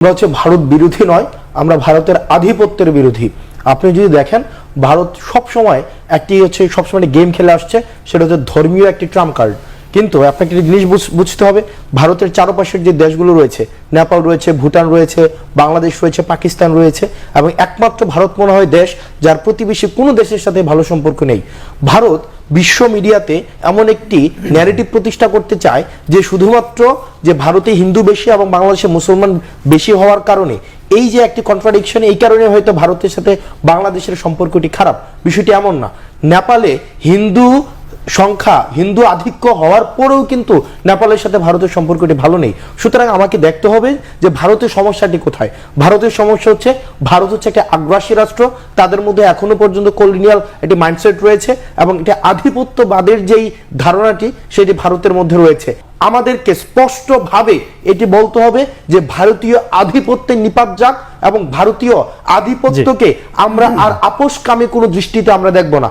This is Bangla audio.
আমরা হচ্ছে ভারত বিরোধী নয়, আমরা ভারতের আধিপত্যের বিরোধী। আপনি যদি দেখেন ভারত সব সময় একটি হচ্ছে সবসময় গেম খেলে আসছে, সেটা হচ্ছে ধর্মীয় একটি ট্রাম্প কার্ড। কিন্তু আপনাকে একটি জিনিস বুঝতে হবে, ভারতের চারপাশের যে দেশগুলো রয়েছে, নেপাল রয়েছে, ভুটান রয়েছে, বাংলাদেশ রয়েছে, পাকিস্তান রয়েছে, এবং একমাত্র ভারত মনে হয় দেশ যার প্রতিবেশী কোনো দেশের সাথে ভালো সম্পর্ক নেই। ভারত বিশ্ব মিডিয়াতে এমন একটি ন্যারেটিভ প্রতিষ্ঠা করতে চায় যে শুধুমাত্র যে ভারতে হিন্দু বেশি এবং বাংলাদেশে মুসলমান বেশি হওয়ার কারণে এই যে একটি কন্ট্রাডিকশন, এই কারণে হয়তো ভারতের সাথে বাংলাদেশের সম্পর্কটি খারাপ। বিষয়টি এমন না। নেপালে হিন্দু সংখ্যা, হিন্দু আধিক্য হওয়ার পরেও কিন্তু নেপালের সাথে ভারতের সম্পর্কটি ভালো নেই। সুতরাং আমাকে দেখতে হবে যে ভারতের সমস্যাটি কোথায়। ভারতের সমস্যা হচ্ছে ভারত হচ্ছে একটা আগ্রাসী রাষ্ট্র, তাদের মধ্যে এখনো পর্যন্ত কলোনিয়াল একটি মাইন্ডসেট রয়েছে এবং এটা আধিপত্যবাদের যেই ধারণাটি সেটি ভারতের মধ্যে রয়েছে। আমাদেরকে স্পষ্টভাবে এটি বলতে হবে যে ভারতীয় আধিপত্যের নিপাত যাক এবং ভারতীয় আধিপত্যকে আমরা আর আপোষকামী কোনো দৃষ্টিতে আমরা দেখব না।